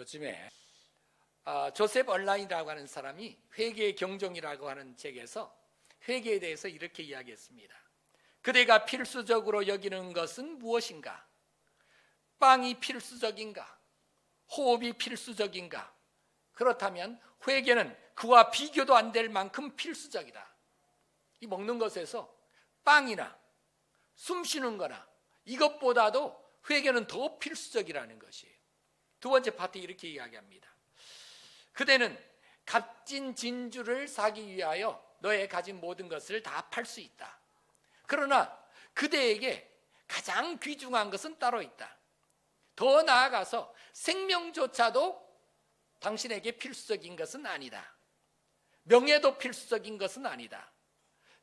요즘에 조셉 얼라인이라고 하는 사람이 회개의 경종이라고 하는 책에서 회개에 대해서 이렇게 이야기했습니다. 그대가 필수적으로 여기는 것은 무엇인가? 빵이 필수적인가? 호흡이 필수적인가? 그렇다면 회개는 그와 비교도 안 될 만큼 필수적이다. 이 먹는 것에서 빵이나 숨 쉬는 거나 이것보다도 회개는 더 필수적이라는 것이에요. 두 번째 파트 이렇게 이야기합니다. 그대는 값진 진주를 사기 위하여 너의 가진 모든 것을 다 팔 수 있다. 그러나 그대에게 가장 귀중한 것은 따로 있다. 더 나아가서 생명조차도 당신에게 필수적인 것은 아니다. 명예도 필수적인 것은 아니다.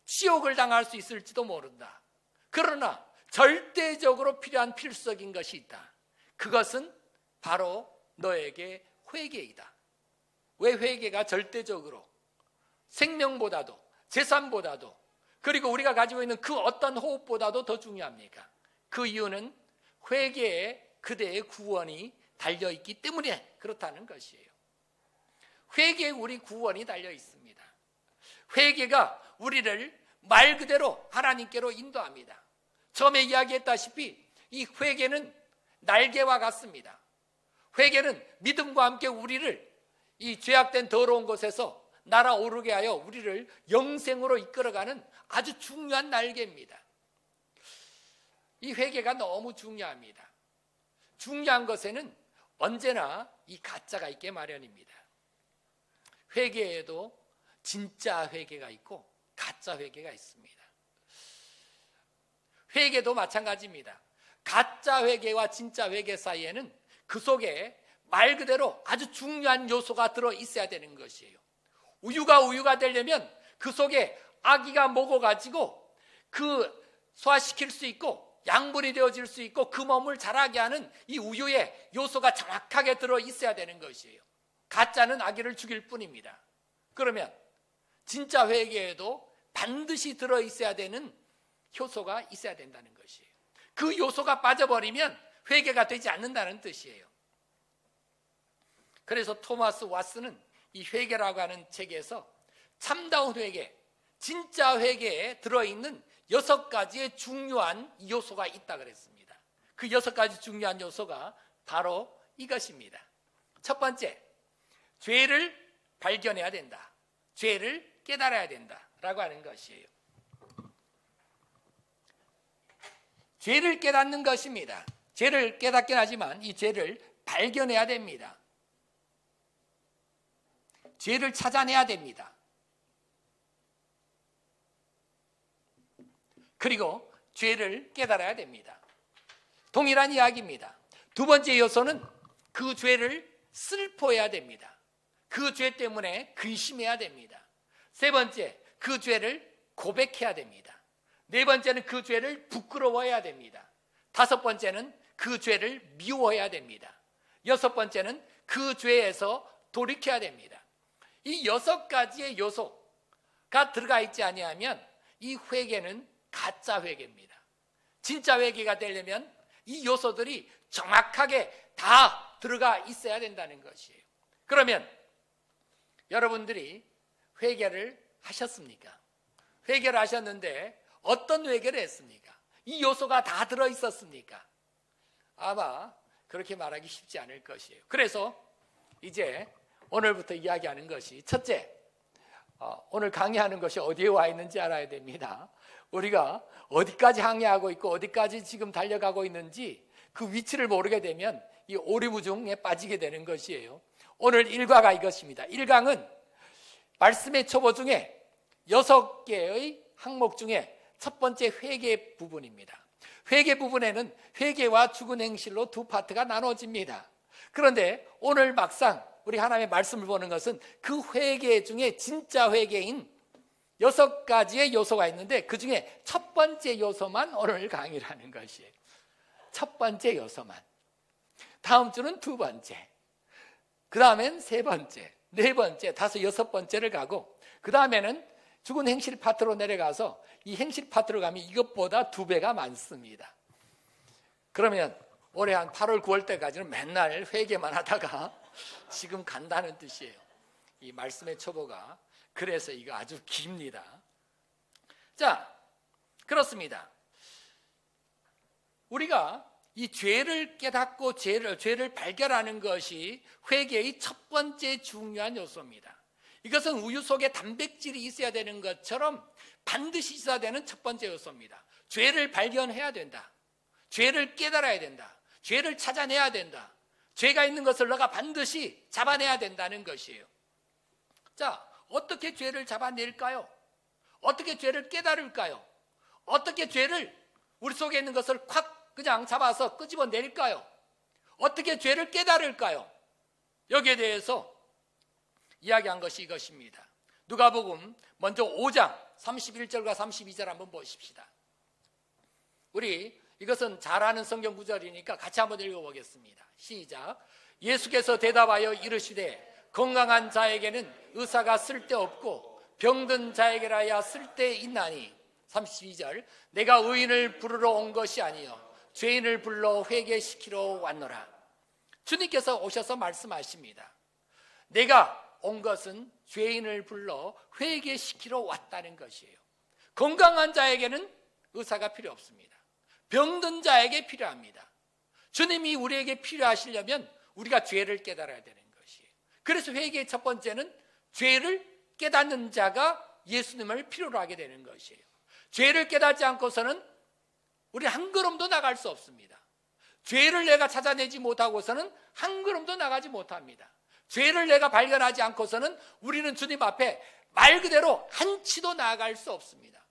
지옥을 당할 수 있을지도 모른다. 그러나 절대적으로 필요한 필수적인 것이 있다. 그것은 바로 너에게 회개이다. 왜 회개가 절대적으로 생명보다도 재산보다도 그리고 우리가 가지고 있는 그 어떤 호흡보다도 더 중요합니까? 그 이유는 회개에 그대의 구원이 달려있기 때문에 그렇다는 것이에요. 회개에 우리 구원이 달려 있습니다. 회개가 우리를 말 그대로 하나님께로 인도합니다. 처음에 이야기했다시피 이 회개는 날개와 같습니다. 회개는 믿음과 함께 우리를 이 죄악된 더러운 곳에서 날아오르게 하여 우리를 영생으로 이끌어가는 아주 중요한 날개입니다. 이 회개가 너무 중요합니다. 중요한 것에는 언제나 이 가짜가 있게 마련입니다. 회개에도 진짜 회개가 있고 가짜 회개가 있습니다. 회개도 마찬가지입니다. 가짜 회개와 진짜 회개 사이에는 그 속에 말 그대로 아주 중요한 요소가 들어 있어야 되는 것이에요. 우유가 되려면 그 속에 아기가 먹어가지고 그 소화시킬 수 있고 양분이 되어질 수 있고 그 몸을 자라게 하는 이 우유의 요소가 정확하게 들어 있어야 되는 것이에요. 가짜는 아기를 죽일 뿐입니다. 그러면 진짜 회개에도 반드시 들어 있어야 되는 효소가 있어야 된다는 것이에요. 그 요소가 빠져버리면 회개가 되지 않는다는 뜻이에요. 그래서 토마스 왓슨은 이 회개라고 하는 책에서 참다운 회개, 진짜 회개에 들어있는 6가지의 중요한 요소가 있다 그랬습니다. 그 6가지 중요한 요소가 바로 이것입니다. 첫 번째, 죄를 발견해야 된다. 죄를 깨달아야 된다라고 하는 것이에요. 죄를 깨닫는 것입니다. 죄를 깨닫긴 하지만 이 죄를 발견해야 됩니다. 죄를 찾아내야 됩니다. 그리고 죄를 깨달아야 됩니다. 동일한 이야기입니다. 두 번째 요소는 그 죄를 슬퍼해야 됩니다. 그 죄 때문에 근심해야 됩니다. 세 번째, 그 죄를 고백해야 됩니다. 네 번째는 그 죄를 부끄러워해야 됩니다. 다섯 번째는 그 죄를 미워해야 됩니다. 여섯 번째는 그 죄에서 돌이켜야 됩니다. 이 6가지의 요소가 들어가 있지 아니하면 이 회개는 가짜 회개입니다. 진짜 회개가 되려면 이 요소들이 정확하게 다 들어가 있어야 된다는 것이에요. 그러면 여러분들이 회개를 하셨습니까? 회개를 하셨는데 어떤 회개를 했습니까? 이 요소가 다 들어있었습니까? 아마 그렇게 말하기 쉽지 않을 것이에요. 그래서 이제 오늘부터 이야기하는 것이 첫째, 오늘 강의하는 것이 어디에 와 있는지 알아야 됩니다. 우리가 어디까지 항해하고 있고 어디까지 지금 달려가고 있는지 그 위치를 모르게 되면 이 오리무중에 빠지게 되는 것이에요. 오늘 1과가 이것입니다. 1강은 말씀의 초보 중에 6개의 항목 중에 첫 번째 회개 부분입니다. 회개 부분에는 회개와 죽은 행실로 두 파트가 나눠집니다. 그런데 오늘 막상 우리 하나님의 말씀을 보는 것은 그 회개 중에 진짜 회개인 6가지의 요소가 있는데 그 중에 첫 번째 요소만 오늘 강의를 하는 것이에요. 첫 번째 요소만. 다음 주는 두 번째, 그 다음엔 세 번째, 네 번째, 다섯, 여섯 번째를 가고 그 다음에는 죽은 행실 파트로 내려가서 이 행실 파트로 가면 이것보다 2배가 많습니다. 그러면 올해 한 8월 9월 때까지는 맨날 회개만 하다가 지금 간다는 뜻이에요. 이 말씀의 초보가. 그래서 이거 아주 깁니다. 자, 그렇습니다. 우리가 이 죄를 깨닫고 죄를 발견하는 것이 회개의 첫 번째 중요한 요소입니다. 이것은 우유 속에 단백질이 있어야 되는 것처럼 반드시 있어야 되는 첫 번째 요소입니다. 죄를 발견해야 된다. 죄를 깨달아야 된다. 죄를 찾아내야 된다. 죄가 있는 것을 너가 반드시 잡아내야 된다는 것이에요. 자, 어떻게 죄를 잡아낼까요? 어떻게 죄를 깨달을까요? 어떻게 죄를 우리 속에 있는 것을 콱 그냥 잡아서 끄집어낼까요? 어떻게 죄를 깨달을까요? 여기에 대해서 이야기한 것이 이것입니다. 누가복음 먼저 5장 31절과 32절 한번 보십시다. 우리 이것은 잘 아는 성경 구절이니까 같이 한번 읽어보겠습니다. 시작. 예수께서 대답하여 이르시되 건강한 자에게는 의사가 쓸데없고 병든 자에게라야 쓸데있나니. 32절. 내가 의인을 부르러 온 것이 아니요 죄인을 불러 회개시키러 왔노라. 주님께서 오셔서 말씀하십니다. 내가 온 것은 죄인을 불러 회개시키러 왔다는 것이에요. 건강한 자에게는 의사가 필요 없습니다. 병든 자에게 필요합니다. 주님이 우리에게 필요하시려면 우리가 죄를 깨달아야 되는 것이에요. 그래서 회개의 첫 번째는 죄를 깨닫는 자가 예수님을 필요로 하게 되는 것이에요. 죄를 깨닫지 않고서는 우리 한 걸음도 나갈 수 없습니다. 죄를 내가 찾아내지 못하고서는 한 걸음도 나가지 못합니다. 죄를 내가 발견하지 않고서는 우리는 주님 앞에 말 그대로 한 치도 나아갈 수 없습니다.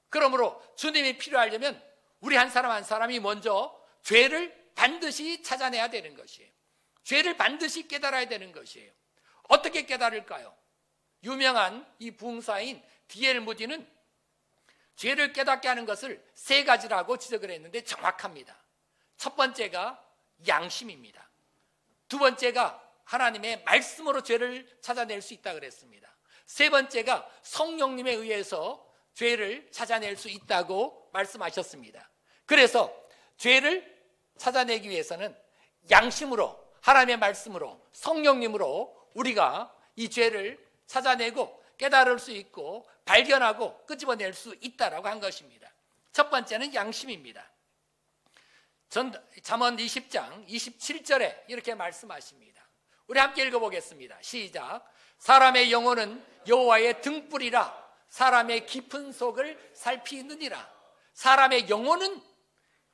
그러므로 주님이 필요하려면 우리 한 사람 한 사람이 먼저 죄를 반드시 찾아내야 되는 것이에요. 죄를 반드시 깨달아야 되는 것이에요. 어떻게 깨달을까요? 유명한 이 부흥사인 D.L. 무디는 죄를 깨닫게 하는 것을 세 가지라고 지적을 했는데 정확합니다. 첫 번째가 양심입니다. 두 번째가 하나님의 말씀으로 죄를 찾아낼 수 있다고 그랬습니다. 세 번째가 성령님에 의해서 죄를 찾아낼 수 있다고 말씀하셨습니다. 그래서 죄를 찾아내기 위해서는 양심으로, 하나님의 말씀으로, 성령님으로 우리가 이 죄를 찾아내고 깨달을 수 있고 발견하고 끄집어낼 수 있다라고 한 것입니다. 첫 번째는 양심입니다. 잠언 20장 27절에 이렇게 말씀하십니다. 우리 함께 읽어보겠습니다. 시작. 사람의 영혼은 여호와의 등불이라 사람의 깊은 속을 살피느니라. 사람의 영혼은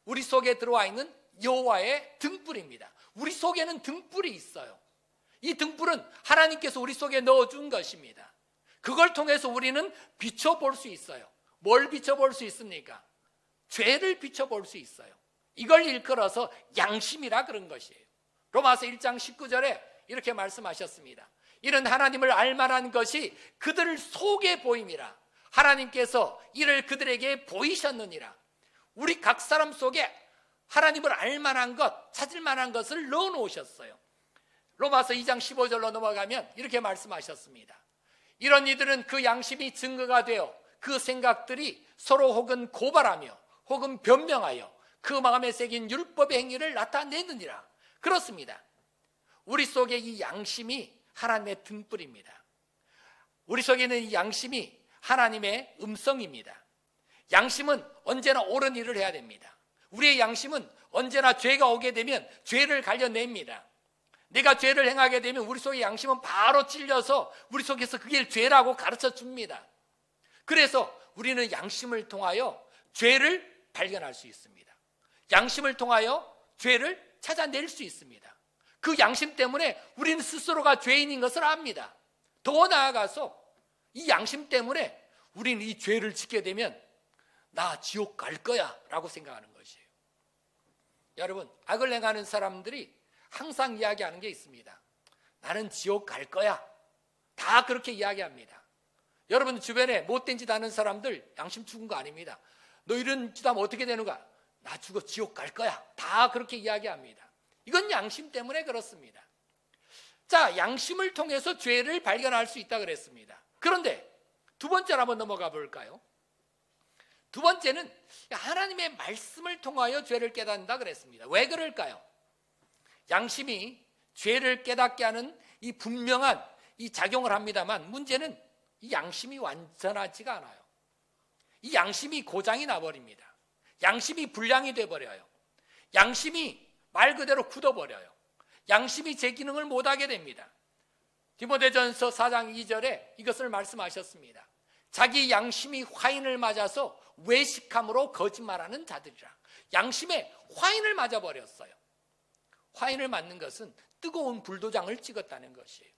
우리 속에 들어와 있는 여호와의 등불입니다. 우리 속에는 등불이 있어요. 이 등불은 하나님께서 우리 속에 넣어준 것입니다. 그걸 통해서 우리는 비춰볼 수 있어요. 뭘 비춰볼 수 있습니까? 죄를 비춰볼 수 있어요. 이걸 일컬어서 양심이라 그런 것이에요. 로마서 1장 19절에 이렇게 말씀하셨습니다. 이는 하나님을 알만한 것이 그들 속에 보임이라. 하나님께서 이를 그들에게 보이셨느니라. 우리 각 사람 속에 하나님을 알만한 것, 찾을 만한 것을 넣어놓으셨어요. 로마서 2장 15절로 넘어가면 이렇게 말씀하셨습니다. 이런 이들은 그 양심이 증거가 되어 그 생각들이 서로 혹은 고발하며 혹은 변명하여 그 마음에 새긴 율법의 행위를 나타내느니라. 그렇습니다. 우리 속에 이 양심이 하나님의 등불입니다. 우리 속에 있는 이 양심이 하나님의 음성입니다. 양심은 언제나 옳은 일을 해야 됩니다. 우리의 양심은 언제나 죄가 오게 되면 죄를 갈려냅니다. 내가 죄를 행하게 되면 우리 속의 양심은 바로 찔려서 우리 속에서 그게 죄라고 가르쳐 줍니다. 그래서 우리는 양심을 통하여 죄를 발견할 수 있습니다. 양심을 통하여 죄를 찾아낼 수 있습니다. 그 양심 때문에 우리는 스스로가 죄인인 것을 압니다. 더 나아가서 이 양심 때문에 우리는 이 죄를 짓게 되면 나 지옥 갈 거야 라고 생각하는 것이에요. 여러분, 악을 행하는 사람들이 항상 이야기하는 게 있습니다. 나는 지옥 갈 거야. 다 그렇게 이야기합니다. 여러분 주변에 못된 짓 하는 사람들 양심 죽은 거 아닙니다. 너 이런 짓 하면 어떻게 되는가? 나 죽어 지옥 갈 거야. 다 그렇게 이야기합니다. 이건 양심 때문에 그렇습니다. 자, 양심을 통해서 죄를 발견할 수 있다 그랬습니다. 그런데 두 번째로 한번 넘어가 볼까요? 두 번째는 하나님의 말씀을 통하여 죄를 깨닫는다 그랬습니다. 왜 그럴까요? 양심이 죄를 깨닫게 하는 이 분명한 이 작용을 합니다만, 문제는 이 양심이 완전하지가 않아요. 이 양심이 고장이 나버립니다. 양심이 불량이 돼버려요. 양심이 말 그대로 굳어버려요. 양심이 제 기능을 못하게 됩니다. 디모데전서 4장 2절에 이것을 말씀하셨습니다. 자기 양심이 화인을 맞아서 외식함으로 거짓말하는 자들이라. 양심에 화인을 맞아버렸어요. 화인을 맞는 것은 뜨거운 불도장을 찍었다는 것이에요.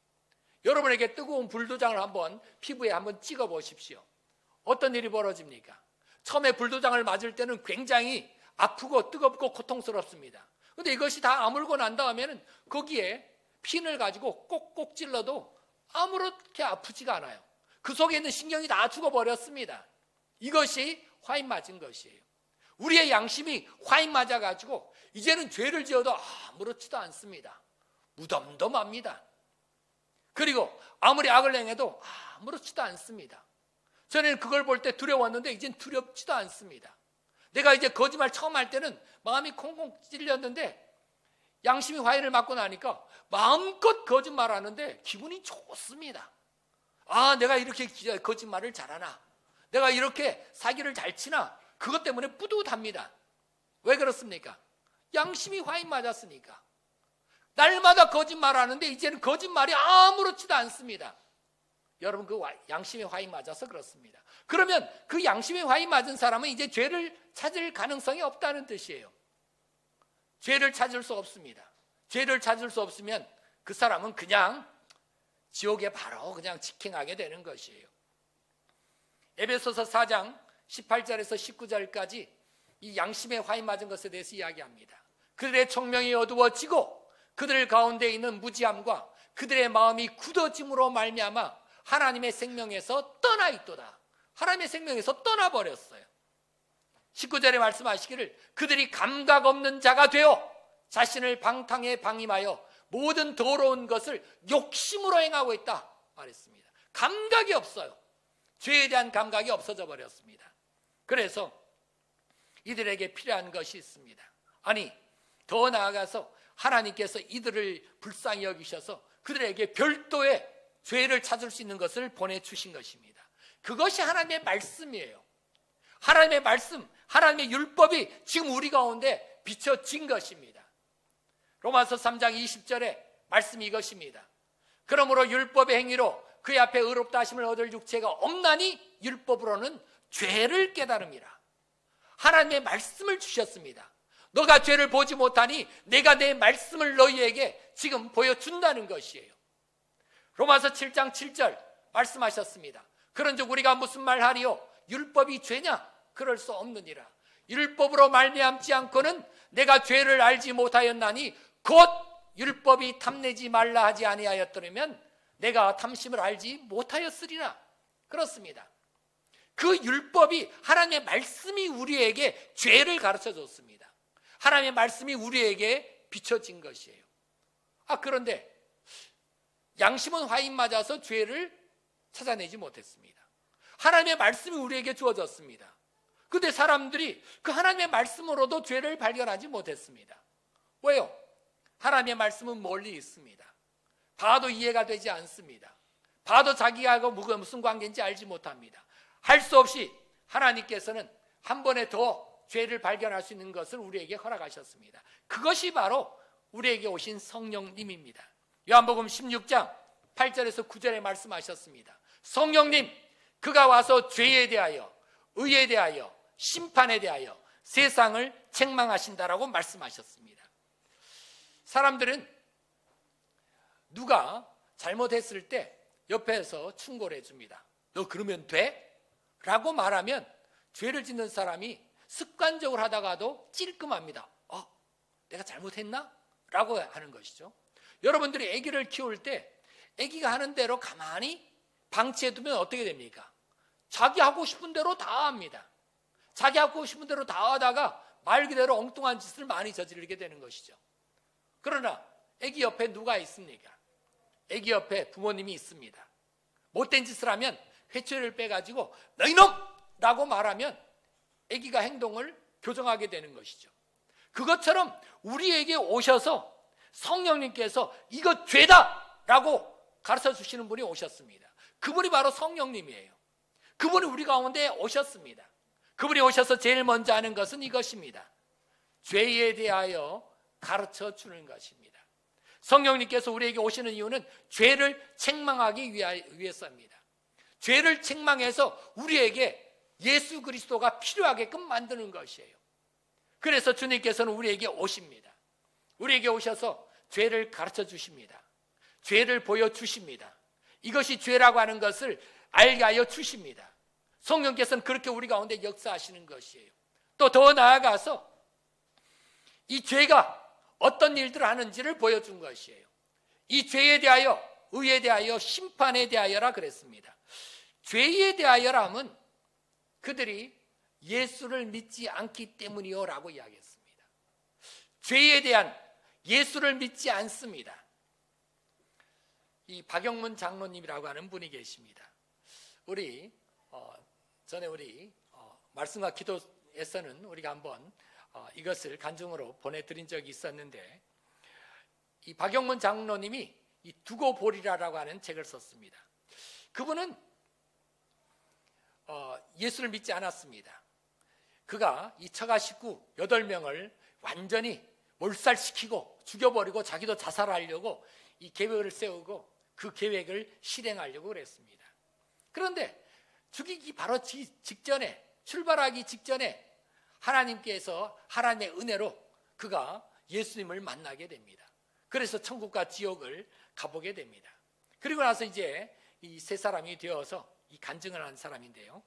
여러분에게 뜨거운 불도장을 한번 피부에 한번 찍어 보십시오. 어떤 일이 벌어집니까? 처음에 불도장을 맞을 때는 굉장히 아프고 뜨겁고 고통스럽습니다. 그런데 이것이 다 아물고 난 다음에는 거기에 핀을 가지고 꼭꼭 찔러도 아무렇게 아프지가 않아요. 그 속에 있는 신경이 다 죽어버렸습니다. 이것이 화인 맞은 것이에요. 우리의 양심이 화인 맞아가지고 이제는 죄를 지어도 아무렇지도 않습니다. 무덤덤합니다. 그리고 아무리 악을 행해도 아무렇지도 않습니다. 전에는 그걸 볼 때 두려웠는데 이젠 두렵지도 않습니다. 내가 이제 거짓말 처음 할 때는 마음이 콩콩 찔렸는데 양심이 화인을 맞고 나니까 마음껏 거짓말하는데 기분이 좋습니다. 내가 이렇게 거짓말을 잘하나, 내가 이렇게 사기를 잘 치나, 그것 때문에 뿌듯합니다. 왜 그렇습니까? 양심이 화인 맞았으니까. 날마다 거짓말하는데 이제는 거짓말이 아무렇지도 않습니다. 여러분, 그 양심의 화인 맞아서 그렇습니다. 그러면 그 양심의 화인 맞은 사람은 이제 죄를 찾을 가능성이 없다는 뜻이에요. 죄를 찾을 수 없습니다. 죄를 찾을 수 없으면 그 사람은 그냥 지옥에 바로 그냥 직행하게 되는 것이에요. 에베소서 4장 18절에서 19절까지 이 양심의 화인 맞은 것에 대해서 이야기합니다. 그들의 총명이 어두워지고 그들 가운데 있는 무지함과 그들의 마음이 굳어짐으로 말미암아 하나님의 생명에서 떠나 있도다. 하나님의 생명에서 떠나버렸어요. 19절에 말씀하시기를 그들이 감각 없는 자가 되어 자신을 방탕에 방임하여 모든 더러운 것을 욕심으로 행하고 있다 말했습니다. 감각이 없어요. 죄에 대한 감각이 없어져 버렸습니다. 그래서 이들에게 필요한 것이 있습니다. 아니, 더 나아가서 하나님께서 이들을 불쌍히 여기셔서 그들에게 별도의 죄를 찾을 수 있는 것을 보내주신 것입니다. 그것이 하나님의 말씀이에요. 하나님의 말씀, 하나님의 율법이 지금 우리 가운데 비춰진 것입니다. 로마서 3장 20절에 말씀이 이것입니다. 그러므로 율법의 행위로 그의 앞에 의롭다 하심을 얻을 육체가 없나니 율법으로는 죄를 깨달음이라. 하나님의 말씀을 주셨습니다. 너가 죄를 보지 못하니 내가 내 말씀을 너희에게 지금 보여준다는 것이에요. 로마서 7장 7절 말씀하셨습니다. 그런즉 우리가 무슨 말하리요? 율법이 죄냐? 그럴 수 없느니라. 율법으로 말미암지 않고는 내가 죄를 알지 못하였나니 곧 율법이 탐내지 말라 하지 아니하였더라면 내가 탐심을 알지 못하였으리라. 그렇습니다. 그 율법이 하나님의 말씀이 우리에게 죄를 가르쳐 줬습니다. 하나님의 말씀이 우리에게 비춰진 것이에요. 그런데 양심은 화인 맞아서 죄를 찾아내지 못했습니다. 하나님의 말씀이 우리에게 주어졌습니다. 그런데 사람들이 그 하나님의 말씀으로도 죄를 발견하지 못했습니다. 왜요? 하나님의 말씀은 멀리 있습니다. 봐도 이해가 되지 않습니다. 봐도 자기하고 무슨 관계인지 알지 못합니다. 할 수 없이 하나님께서는 한 번에 더 죄를 발견할 수 있는 것을 우리에게 허락하셨습니다. 그것이 바로 우리에게 오신 성령님입니다. 요한복음 16장 8절에서 9절에 말씀하셨습니다. 성령님, 그가 와서 죄에 대하여, 의에 대하여, 심판에 대하여 세상을 책망하신다라고 말씀하셨습니다. 사람들은 누가 잘못했을 때 옆에서 충고를 해줍니다. 너 그러면 돼? 라고 말하면 죄를 짓는 사람이 습관적으로 하다가도 찔끔합니다. 내가 잘못했나? 라고 하는 것이죠. 여러분들이 아기를 키울 때 아기가 하는 대로 가만히 방치해두면 어떻게 됩니까? 자기 하고 싶은 대로 다 합니다. 자기 하고 싶은 대로 다 하다가 말 그대로 엉뚱한 짓을 많이 저지르게 되는 것이죠. 그러나 아기 옆에 누가 있습니까? 아기 옆에 부모님이 있습니다. 못된 짓을 하면 회초리를 빼가지고 너희놈! 라고 말하면 아기가 행동을 교정하게 되는 것이죠. 그것처럼 우리에게 오셔서 성령님께서 이거 죄다 라고 가르쳐 주시는 분이 오셨습니다. 그분이 바로 성령님이에요. 그분이 우리 가운데 오셨습니다. 그분이 오셔서 제일 먼저 하는 것은 이것입니다. 죄에 대하여 가르쳐 주는 것입니다. 성령님께서 우리에게 오시는 이유는 죄를 책망하기 위해서입니다. 죄를 책망해서 우리에게 예수 그리스도가 필요하게끔 만드는 것이에요. 그래서 주님께서는 우리에게 오십니다. 우리에게 오셔서 죄를 가르쳐 주십니다. 죄를 보여주십니다. 이것이 죄라고 하는 것을 알게 하여 주십니다. 성령께서는 그렇게 우리 가운데 역사하시는 것이에요. 또 더 나아가서 이 죄가 어떤 일들을 하는지를 보여준 것이에요. 이 죄에 대하여, 의에 대하여, 심판에 대하여라 그랬습니다. 죄에 대하여라면 그들이 예수를 믿지 않기 때문이요 라고 이야기했습니다. 죄에 대한 예수를 믿지 않습니다. 이 박영문 장로님이라고 하는 분이 계십니다. 전에 우리 말씀과 기도에서는 우리가 한번 이것을 간증으로 보내드린 적이 있었는데, 이 박영문 장로님이 이 두고 보리라라고 하는 책을 썼습니다. 그분은 예수를 믿지 않았습니다. 그가 이 처가 식구 8명을 완전히 몰살시키고 죽여버리고 자기도 자살하려고 이 계획을 세우고 그 계획을 실행하려고 그랬습니다. 그런데 죽이기 바로 직전에, 출발하기 직전에 하나님께서 하나님의 은혜로 그가 예수님을 만나게 됩니다. 그래서 천국과 지옥을 가보게 됩니다. 그리고 나서 이제 이 세 사람이 되어서 이 간증을 한 사람인데요,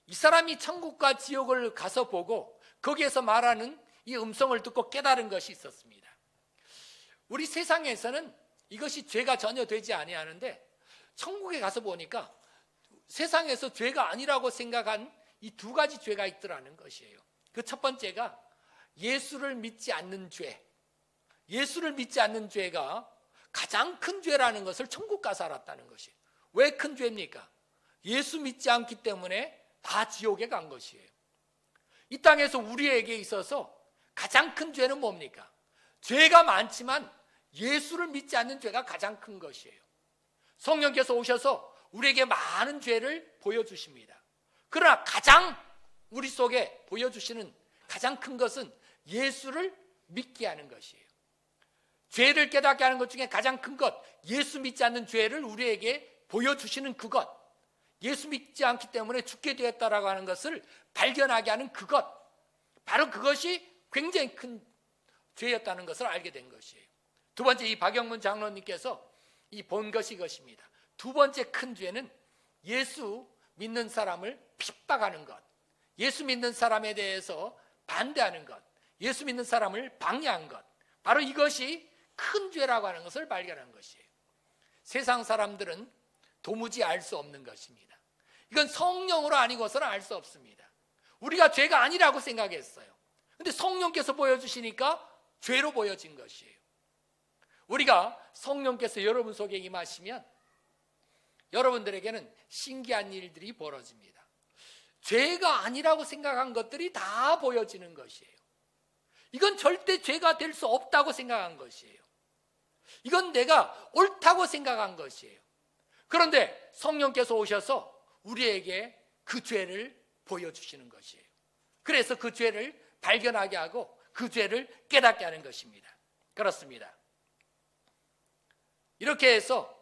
이 사람이 천국과 지옥을 가서 보고 거기에서 말하는 이 음성을 듣고 깨달은 것이 있었습니다. 우리 세상에서는 이것이 죄가 전혀 되지 아니하는데 천국에 가서 보니까 세상에서 죄가 아니라고 생각한 이 2가지 죄가 있더라는 것이에요. 그 첫 번째가 예수를 믿지 않는 죄. 예수를 믿지 않는 죄가 가장 큰 죄라는 것을 천국 가서 알았다는 것이에요. 왜 큰 죄입니까? 예수 믿지 않기 때문에 다 지옥에 간 것이에요. 이 땅에서 우리에게 있어서 가장 큰 죄는 뭡니까? 죄가 많지만 예수를 믿지 않는 죄가 가장 큰 것이에요. 성령께서 오셔서 우리에게 많은 죄를 보여주십니다. 그러나 가장 우리 속에 보여주시는 가장 큰 것은 예수를 믿게 하는 것이에요. 죄를 깨닫게 하는 것 중에 가장 큰 것, 예수 믿지 않는 죄를 우리에게 보여주시는 그것, 예수 믿지 않기 때문에 죽게 되었다라고 하는 것을 발견하게 하는 그것, 바로 그것이 굉장히 큰 죄였다는 것을 알게 된 것이에요. 두 번째, 이 박영문 장로님께서 이 본 것이 이것입니다. 두 번째 큰 죄는 예수 믿는 사람을 핍박하는 것, 예수 믿는 사람에 대해서 반대하는 것, 예수 믿는 사람을 방해한 것, 바로 이것이 큰 죄라고 하는 것을 발견한 것이에요. 세상 사람들은 도무지 알 수 없는 것입니다. 이건 성령으로 아니고서는 알 수 없습니다. 우리가 죄가 아니라고 생각했어요. 그런데 성령께서 보여주시니까 죄로 보여진 것이에요. 우리가 성령께서 여러분 속에 임하시면 여러분들에게는 신기한 일들이 벌어집니다. 죄가 아니라고 생각한 것들이 다 보여지는 것이에요. 이건 절대 죄가 될 수 없다고 생각한 것이에요. 이건 내가 옳다고 생각한 것이에요. 그런데 성령께서 오셔서 우리에게 그 죄를 보여주시는 것이에요. 그래서 그 죄를 발견하게 하고 그 죄를 깨닫게 하는 것입니다. 그렇습니다. 이렇게 해서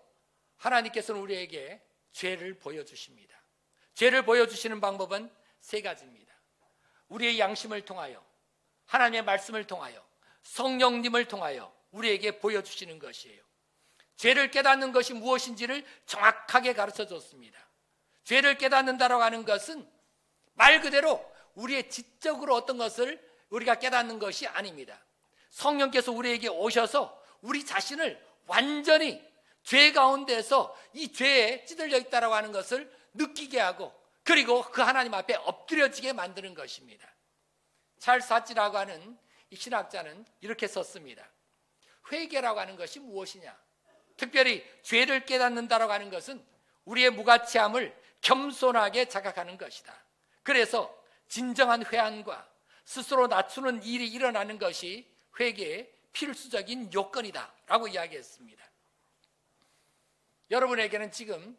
하나님께서는 우리에게 죄를 보여주십니다. 죄를 보여주시는 방법은 3가지입니다. 우리의 양심을 통하여, 하나님의 말씀을 통하여, 성령님을 통하여 우리에게 보여주시는 것이에요. 죄를 깨닫는 것이 무엇인지를 정확하게 가르쳐 줬습니다. 죄를 깨닫는다라고 하는 것은 말 그대로 우리의 지적으로 어떤 것을 우리가 깨닫는 것이 아닙니다. 성령께서 우리에게 오셔서 우리 자신을 완전히 죄 가운데서 이 죄에 찌들려 있다라고 하는 것을 느끼게 하고, 그리고 그 하나님 앞에 엎드려지게 만드는 것입니다. 찰스 하치라고 하는 이 신학자는 이렇게 썼습니다. 회개라고 하는 것이 무엇이냐? 특별히 죄를 깨닫는다라고 하는 것은 우리의 무가치함을 겸손하게 자각하는 것이다. 그래서 진정한 회한과 스스로 낮추는 일이 일어나는 것이 회개의 필수적인 요건이다 라고 이야기했습니다. 여러분에게는 지금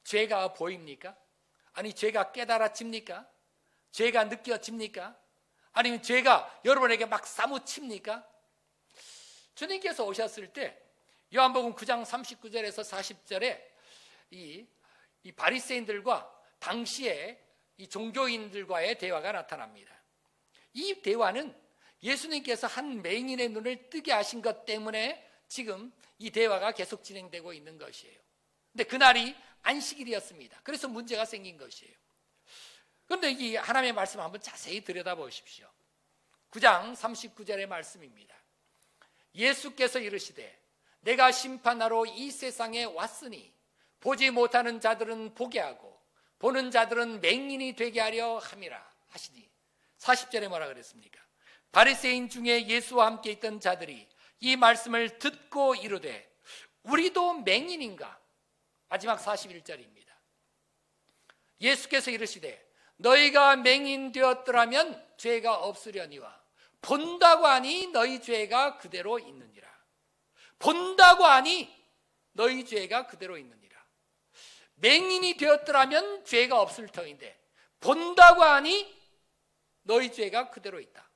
죄가 보입니까? 아니, 죄가 깨달아집니까? 죄가 느껴집니까? 아니면 죄가 여러분에게 막 사무칩니까? 주님께서 오셨을 때 요한복음 9장 39절에서 40절에 이 바리새인들과 당시에 이 종교인들과의 대화가 나타납니다. 이 대화는 예수님께서 한 맹인의 눈을 뜨게 하신 것 때문에 지금 이 대화가 계속 진행되고 있는 것이에요. 근데 그날이 안식일이었습니다. 그래서 문제가 생긴 것이에요. 그런데 이 하나님의 말씀을 한번 자세히 들여다보십시오. 9장 39절의 말씀입니다. 예수께서 이르시되 내가 심판하러 이 세상에 왔으니 보지 못하는 자들은 보게 하고 보는 자들은 맹인이 되게 하려 함이라 하시니 40절에 뭐라 그랬습니까? 바리새인 중에 예수와 함께 있던 자들이 이 말씀을 듣고 이르되 우리도 맹인인가? 마지막 41절입니다. 예수께서 이르시되 너희가 맹인 되었더라면 죄가 없으려니와 본다고 하니 너희 죄가 그대로 있느니라. 본다고 하니 너희 죄가 그대로 있느니라. 맹인이 되었더라면 죄가 없을 터인데 본다고 하니 너희 죄가 그대로 있다.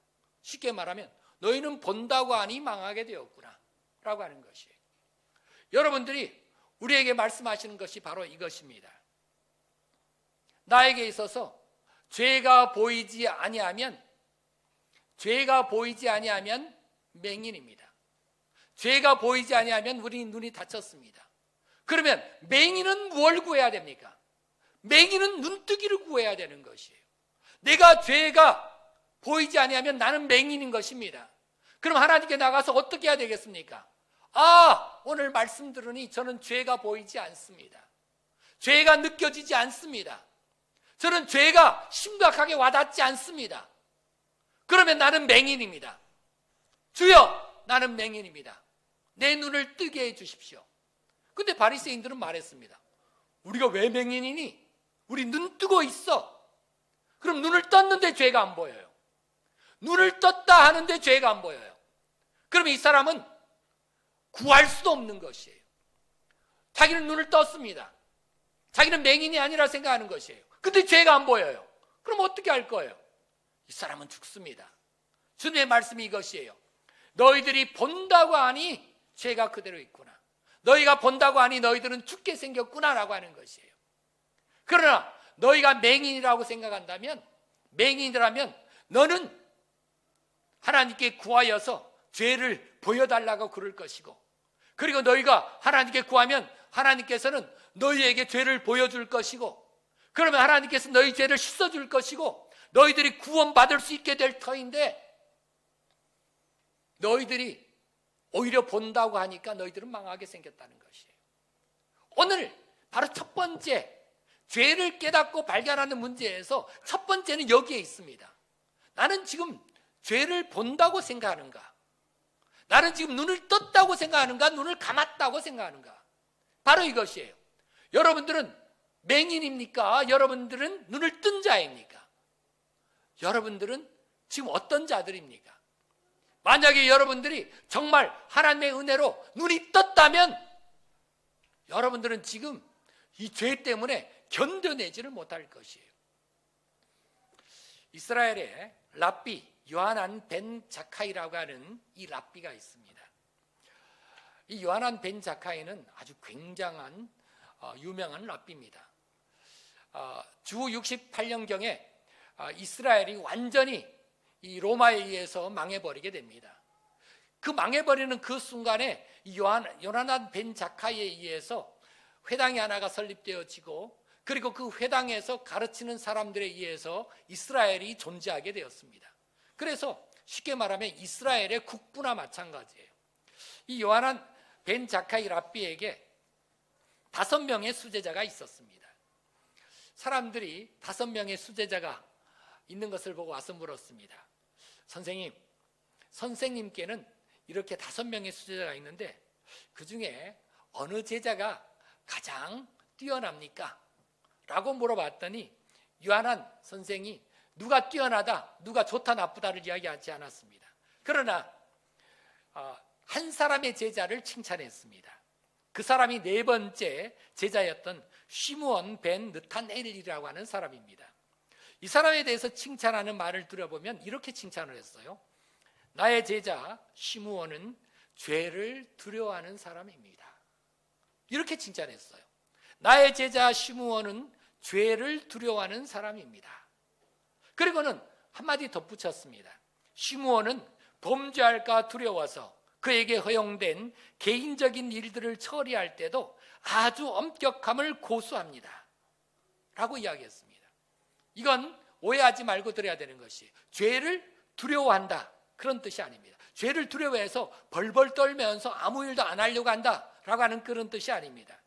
쉽게 말하면 너희는 본다고 하니 망하게 되었구나 라고 하는 것이에요. 여러분들이 우리에게 말씀하시는 것이 바로 이것입니다. 나에게 있어서 죄가 보이지 아니하면 맹인입니다. 죄가 보이지 아니하면 우리 눈이 닫혔습니다. 그러면 맹인은 뭘 구해야 됩니까? 맹인은 눈뜨기를 구해야 되는 것이에요. 내가 죄가 보이지 아니하면 나는 맹인인 것입니다. 그럼 하나님께 나가서 어떻게 해야 되겠습니까? 오늘 말씀 들으니 저는 죄가 보이지 않습니다. 죄가 느껴지지 않습니다. 저는 죄가 심각하게 와닿지 않습니다. 그러면 나는 맹인입니다. 주여, 나는 맹인입니다. 내 눈을 뜨게 해 주십시오. 근데 바리새인들은 말했습니다. 우리가 왜 맹인이니? 우리 눈 뜨고 있어. 그럼 눈을 떴는데 죄가 안 보여요. 눈을 떴다 하는데 죄가 안 보여요. 그럼 이 사람은 구할 수도 없는 것이에요. 자기는 눈을 떴습니다. 자기는 맹인이 아니라 생각하는 것이에요. 근데 죄가 안 보여요. 그럼 어떻게 할 거예요? 이 사람은 죽습니다. 주님의 말씀이 이것이에요. 너희들이 본다고 하니 죄가 그대로 있구나. 너희가 본다고 하니 너희들은 죽게 생겼구나 라고 하는 것이에요. 그러나 너희가 맹인이라고 생각한다면, 맹인이라면 너는 하나님께 구하여서 죄를 보여달라고 그럴 것이고, 그리고 너희가 하나님께 구하면 하나님께서는 너희에게 죄를 보여줄 것이고, 그러면 하나님께서 너희 죄를 씻어줄 것이고 너희들이 구원받을 수 있게 될 터인데, 너희들이 오히려 본다고 하니까 너희들은 망하게 생겼다는 것이에요. 오늘 바로 첫 번째 죄를 깨닫고 발견하는 문제에서 첫 번째는 여기에 있습니다. 나는 지금 죄를 본다고 생각하는가? 나는 지금 눈을 떴다고 생각하는가? 눈을 감았다고 생각하는가? 바로 이것이에요. 여러분들은 맹인입니까? 여러분들은 눈을 뜬 자입니까? 여러분들은 지금 어떤 자들입니까? 만약에 여러분들이 정말 하나님의 은혜로 눈이 떴다면 여러분들은 지금 이 죄 때문에 견뎌내지를 못할 것이에요. 이스라엘에 랍비 요하난 벤 자카이라고 하는 이 랍비가 있습니다. 이 요하난 벤 자카이는 아주 굉장한 유명한 랍비입니다. 주 68년경에 이스라엘이 완전히 이 로마에 의해서 망해버리게 됩니다. 그 망해버리는 그 순간에 요하난 벤 자카이에 의해서 회당이 하나가 설립되어지고, 그리고 그 회당에서 가르치는 사람들에 의해서 이스라엘이 존재하게 되었습니다. 그래서 쉽게 말하면 이스라엘의 국부나 마찬가지예요. 이 요하난 벤 자카이 랍비에게 5명의 수제자가 있었습니다. 사람들이 5명의 수제자가 있는 것을 보고 와서 물었습니다. 선생님께는 이렇게 5명의 수제자가 있는데 그 중에 어느 제자가 가장 뛰어납니까? 라고 물어봤더니 요하난 선생이 누가 뛰어나다, 누가 좋다 나쁘다를 이야기하지 않았습니다. 그러나 한 사람의 제자를 칭찬했습니다. 그 사람이 네 번째 제자였던 시므온 벤 느타넬이라고 하는 사람입니다. 이 사람에 대해서 칭찬하는 말을 들어보면 이렇게 칭찬을 했어요. 나의 제자 시므온은 죄를 두려워하는 사람입니다. 이렇게 칭찬했어요. 나의 제자 시므온은 죄를 두려워하는 사람입니다. 그리고는 한마디 덧붙였습니다. 시므온은 범죄할까 두려워서 그에게 허용된 개인적인 일들을 처리할 때도 아주 엄격함을 고수합니다 라고 이야기했습니다. 이건 오해하지 말고 들어야 되는 것이, 죄를 두려워한다 그런 뜻이 아닙니다. 죄를 두려워해서 벌벌 떨면서 아무 일도 안 하려고 한다라고 하는 그런 뜻이 아닙니다.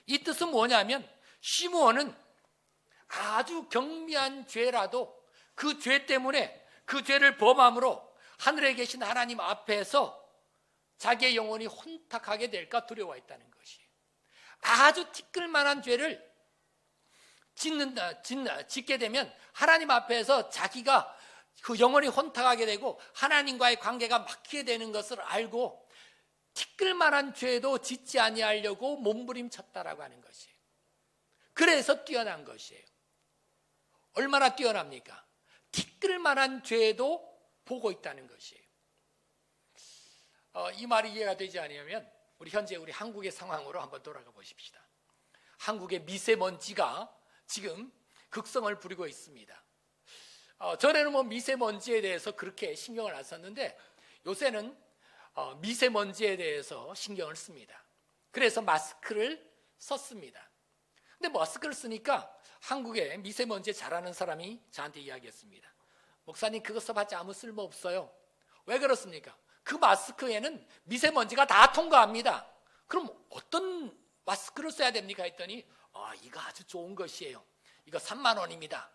이 뜻은 뭐냐면 시므온은 아주 경미한 죄라도 그 죄 때문에 그 죄를 범함으로 하늘에 계신 하나님 앞에서 자기의 영혼이 혼탁하게 될까 두려워했다는 것이, 아주 티끌만한 죄를 짓게 되면 하나님 앞에서 자기가 그 영혼이 혼탁하게 되고 하나님과의 관계가 막히게 되는 것을 알고 티끌만한 죄도 짓지 아니하려고 몸부림쳤다라고 하는 것이에요. 그래서 뛰어난 것이에요. 얼마나 뛰어납니까? 티끌만한 죄도 보고 있다는 것이에요. 이 말이 이해가 되지 않으면 현재 우리 한국의 상황으로 한번 돌아가 보십시다. 한국의 미세먼지가 지금 극성을 부리고 있습니다. 전에는 미세먼지에 대해서 그렇게 신경을 안 썼는데 요새는 미세먼지에 대해서 신경을 씁니다. 그래서 마스크를 썼습니다. 근데 마스크를 쓰니까 한국에 미세먼지에 잘 아는 사람이 저한테 이야기했습니다. 목사님, 그거 써봤자 아무 쓸모 없어요. 왜 그렇습니까? 그 마스크에는 미세먼지가 다 통과합니다. 그럼 어떤 마스크를 써야 됩니까? 했더니 이거 아주 좋은 것이에요. 이거 3만 원입니다.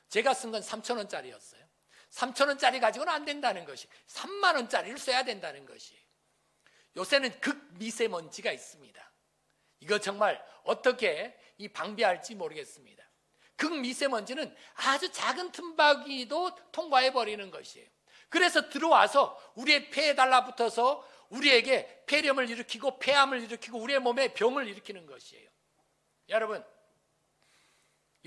제가 쓴 건 3천 원짜리였어요. 3천 원짜리 가지고는 안 된다는 것이, 3만 원짜리를 써야 된다는 것이. 요새는 극미세먼지가 있습니다. 이거 정말 어떻게 방비할지 모르겠습니다. 극미세먼지는 아주 작은 틈바구니도 통과해버리는 것이에요. 그래서 들어와서 우리의 폐에 달라붙어서 우리에게 폐렴을 일으키고 폐암을 일으키고 우리의 몸에 병을 일으키는 것이에요. 여러분,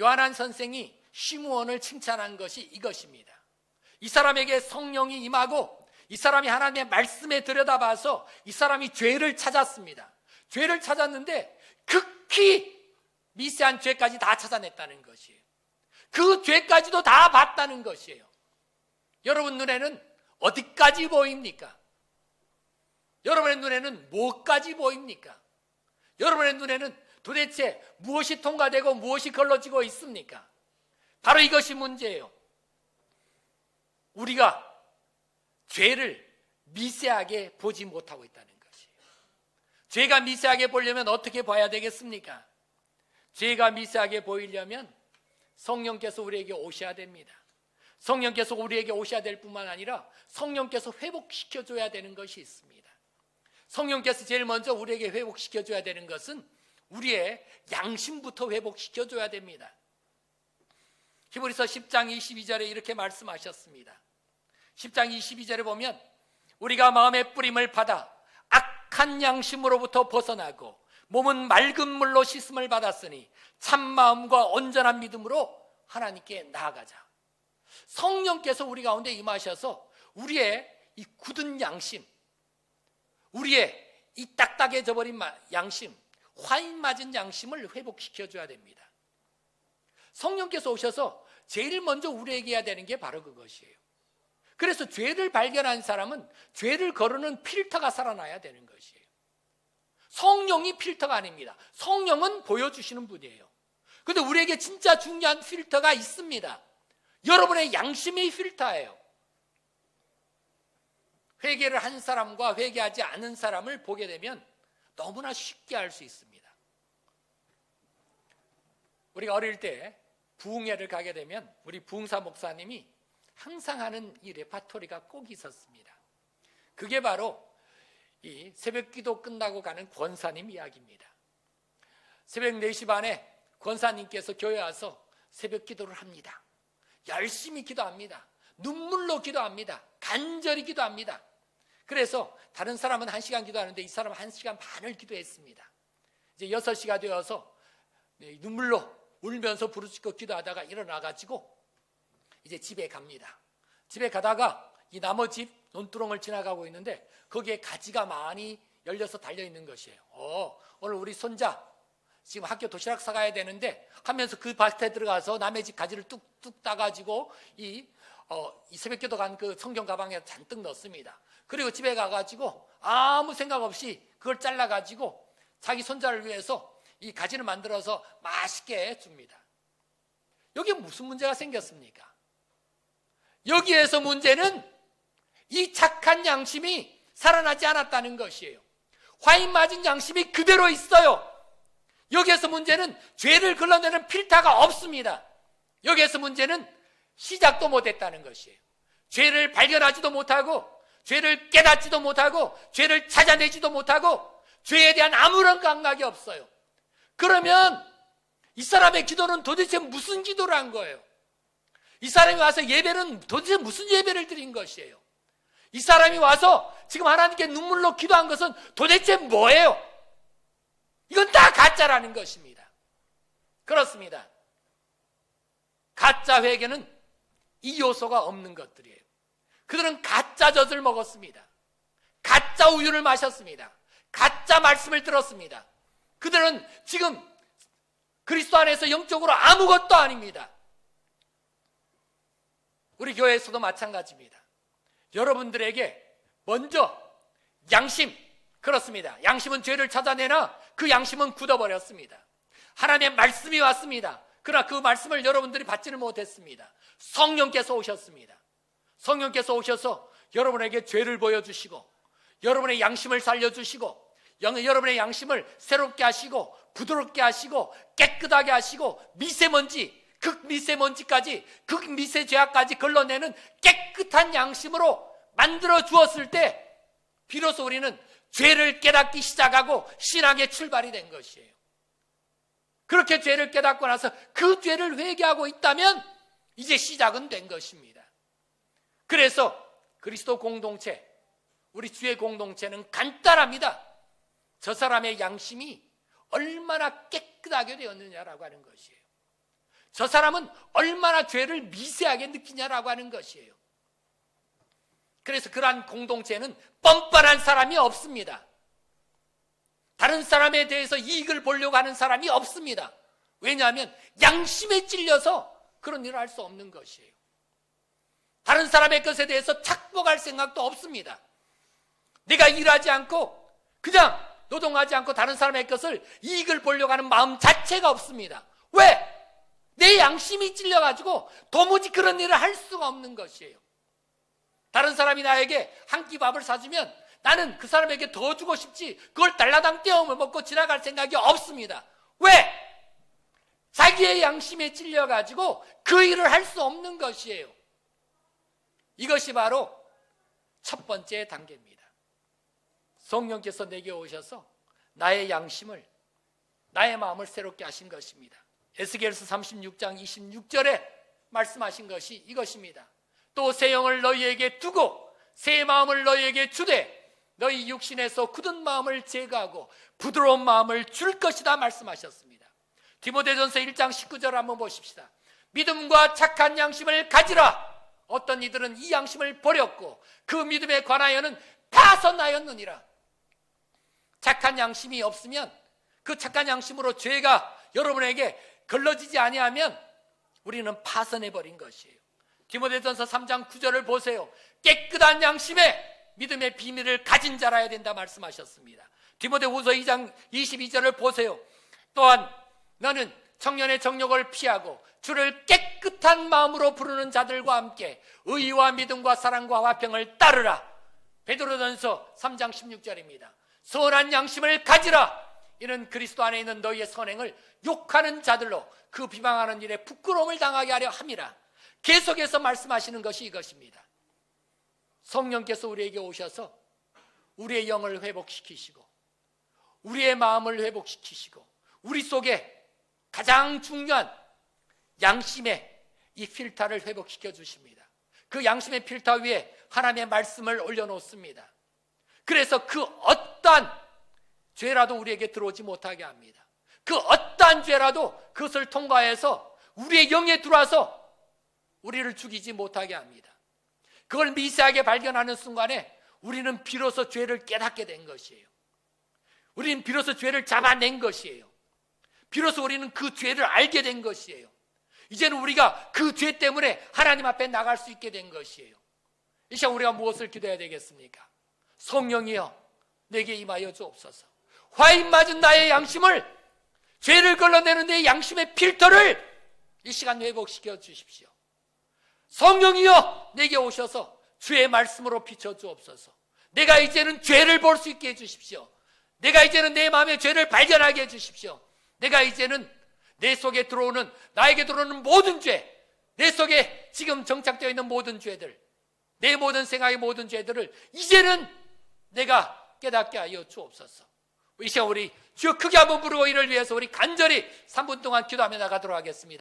요한한 선생이 시므온을 칭찬한 것이 이것입니다. 이 사람에게 성령이 임하고 이 사람이 하나님의 말씀에 들여다봐서 이 사람이 죄를 찾았습니다. 죄를 찾았는데 극히 미세한 죄까지 다 찾아냈다는 것이에요. 그 죄까지도 다 봤다는 것이에요. 여러분 눈에는 어디까지 보입니까? 여러분의 눈에는 뭐까지 보입니까? 여러분의 눈에는 도대체 무엇이 통과되고 무엇이 걸러지고 있습니까? 바로 이것이 문제예요. 우리가 죄를 미세하게 보지 못하고 있다는 것이에요. 죄가 미세하게 보려면 어떻게 봐야 되겠습니까? 죄가 미세하게 보이려면 성령께서 우리에게 오셔야 됩니다. 성령께서 우리에게 오셔야 될 뿐만 아니라 성령께서 회복시켜줘야 되는 것이 있습니다. 성령께서 제일 먼저 우리에게 회복시켜줘야 되는 것은 우리의 양심부터 회복시켜줘야 됩니다. 히브리서 10장 22절에 이렇게 말씀하셨습니다. 10장 22절에 보면 우리가 마음의 뿌림을 받아 악한 양심으로부터 벗어나고 몸은 맑은 물로 씻음을 받았으니 참마음과 온전한 믿음으로 하나님께 나아가자. 성령께서 우리 가운데 임하셔서 우리의 이 굳은 양심, 우리의 이 딱딱해져 버린 양심, 화인 맞은 양심을 회복시켜줘야 됩니다. 성령께서 오셔서 제일 먼저 우리에게 해야 되는 게 바로 그것이에요. 그래서 죄를 발견한 사람은 죄를 거르는 필터가 살아나야 되는 것이에요. 성령이 필터가 아닙니다. 성령은 보여주시는 분이에요. 그런데 우리에게 진짜 중요한 필터가 있습니다. 여러분의 양심이 필터예요. 회개를 한 사람과 회개하지 않은 사람을 보게 되면 너무나 쉽게 알 수 있습니다. 우리가 어릴 때 부흥회를 가게 되면 우리 부흥사 목사님이 항상 하는 이 레파토리가 꼭 있었습니다. 그게 바로 이 새벽기도 끝나고 가는 권사님 이야기입니다. 새벽 4시 반에 권사님께서 교회 와서 새벽기도를 합니다. 열심히 기도합니다. 눈물로 기도합니다. 간절히 기도합니다. 그래서 다른 사람은 1시간 기도하는데 이 사람은 1시간 반을 기도했습니다. 이제 6시가 되어서 눈물로 울면서 부르짖고 기도하다가 일어나가지고 이제 집에 갑니다. 집에 가다가 이 나무 집 논두렁을 지나가고 있는데 거기에 가지가 많이 열려서 달려있는 것이에요. 오늘 우리 손자 지금 학교 도시락 사가야 되는데 하면서 그 밭에 들어가서 남의 집 가지를 뚝뚝 따가지고 이 새벽기도 간 그 성경 가방에 잔뜩 넣습니다. 그리고 집에 가가지고 아무 생각 없이 그걸 잘라가지고 자기 손자를 위해서 이 가지를 만들어서 맛있게 줍니다. 여기에 무슨 문제가 생겼습니까? 여기에서 문제는 이 착한 양심이 살아나지 않았다는 것이에요. 화인 맞은 양심이 그대로 있어요. 여기에서 문제는 죄를 걸러내는 필터가 없습니다. 여기에서 문제는 시작도 못했다는 것이에요. 죄를 발견하지도 못하고 죄를 깨닫지도 못하고 죄를 찾아내지도 못하고 죄에 대한 아무런 감각이 없어요. 그러면 이 사람의 기도는 도대체 무슨 기도를 한 거예요? 이 사람이 와서 예배는 도대체 무슨 예배를 드린 것이에요? 이 사람이 와서 지금 하나님께 눈물로 기도한 것은 도대체 뭐예요? 이건 다 가짜라는 것입니다. 그렇습니다. 가짜 회개는 이 요소가 없는 것들이에요. 그들은 가짜 젖을 먹었습니다. 가짜 우유를 마셨습니다. 가짜 말씀을 들었습니다. 그들은 지금 그리스도 안에서 영적으로 아무것도 아닙니다. 우리 교회에서도 마찬가지입니다. 여러분들에게 먼저 양심, 그렇습니다. 양심은 죄를 찾아내나 그 양심은 굳어버렸습니다. 하나님의 말씀이 왔습니다. 그러나 그 말씀을 여러분들이 받지는 못했습니다. 성령께서 오셨습니다. 성령께서 오셔서 여러분에게 죄를 보여주시고 여러분의 양심을 살려주시고 여러분의 양심을 새롭게 하시고 부드럽게 하시고 깨끗하게 하시고 미세먼지, 극미세먼지까지 극미세죄악까지 걸러내는 깨끗한 양심으로 만들어 주었을 때 비로소 우리는 죄를 깨닫기 시작하고 신앙의 출발이 된 것이에요. 그렇게 죄를 깨닫고 나서 그 죄를 회개하고 있다면 이제 시작은 된 것입니다. 그래서 그리스도 공동체, 우리 주의 공동체는 간단합니다. 저 사람의 양심이 얼마나 깨끗하게 되었느냐라고 하는 것이에요. 저 사람은 얼마나 죄를 미세하게 느끼냐라고 하는 것이에요. 그래서 그러한 공동체는 뻔뻔한 사람이 없습니다. 다른 사람에 대해서 이익을 보려고 하는 사람이 없습니다. 왜냐하면 양심에 찔려서 그런 일을 할 수 없는 것이에요. 다른 사람의 것에 대해서 착복할 생각도 없습니다. 내가 일하지 않고 그냥 노동하지 않고 다른 사람의 것을 이익을 보려고 하는 마음 자체가 없습니다. 왜? 내 양심이 찔려가지고 도무지 그런 일을 할 수가 없는 것이에요. 다른 사람이 나에게 한 끼 밥을 사주면 나는 그 사람에게 더 주고 싶지 그걸 달라당 떼어먹어 먹고 지나갈 생각이 없습니다. 왜? 자기의 양심에 찔려가지고 그 일을 할 수 없는 것이에요. 이것이 바로 첫 번째 단계입니다. 성령께서 내게 오셔서 나의 양심을, 나의 마음을 새롭게 하신 것입니다. 에스겔서 36장 26절에 말씀하신 것이 이것입니다. 또 새 영을 너희에게 두고 새 마음을 너희에게 주되 너희 육신에서 굳은 마음을 제거하고 부드러운 마음을 줄 것이다 말씀하셨습니다. 디모데전서 1장 19절 한번 보십시다. 믿음과 착한 양심을 가지라. 어떤 이들은 이 양심을 버렸고 그 믿음에 관하여는 파선하였느니라. 착한 양심이 없으면 그 착한 양심으로 죄가 여러분에게 걸러지지 아니하면 우리는 파선해버린 것이에요. 디모데전서 3장 9절을 보세요. 깨끗한 양심에 믿음의 비밀을 가진 자라야 된다 말씀하셨습니다. 디모데후서 2장 22절을 보세요. 또한 너는 청년의 정욕을 피하고 주를 깨끗한 마음으로 부르는 자들과 함께 의와 믿음과 사랑과 화평을 따르라. 베드로전서 3장 16절입니다. 선한 양심을 가지라. 이는 그리스도 안에 있는 너희의 선행을 욕하는 자들로 그 비방하는 일에 부끄러움을 당하게 하려 함이라. 계속해서 말씀하시는 것이 이것입니다. 성령께서 우리에게 오셔서 우리의 영을 회복시키시고 우리의 마음을 회복시키시고 우리 속에 가장 중요한 양심의 이 필터를 회복시켜 주십니다. 그 양심의 필터 위에 하나님의 말씀을 올려놓습니다. 그래서 그 어떠한 죄라도 우리에게 들어오지 못하게 합니다. 그 어떠한 죄라도 그것을 통과해서 우리의 영에 들어와서 우리를 죽이지 못하게 합니다. 그걸 미세하게 발견하는 순간에 우리는 비로소 죄를 깨닫게 된 것이에요. 우리는 비로소 죄를 잡아낸 것이에요. 비로소 우리는 그 죄를 알게 된 것이에요. 이제는 우리가 그 죄 때문에 하나님 앞에 나갈 수 있게 된 것이에요. 이 시간 우리가 무엇을 기도해야 되겠습니까? 성령이여 내게 임하여 주옵소서. 화인 맞은 나의 양심을, 죄를 걸러내는 내 양심의 필터를 이 시간 회복시켜 주십시오. 성령이여 내게 오셔서 주의 말씀으로 비춰 주옵소서. 내가 이제는 죄를 볼 수 있게 해주십시오. 내가 이제는 내 마음의 죄를 발견하게 해주십시오. 내가 이제는 내 속에 들어오는, 나에게 들어오는 모든 죄, 내 속에 지금 정착되어 있는 모든 죄들, 내 모든 생각의 모든 죄들을 이제는 내가 깨닫게 하여 주옵소서. 이 시간 우리 주여 크게 한번 부르고 이를 위해서 우리 간절히 3분 동안 기도하며 나가도록 하겠습니다.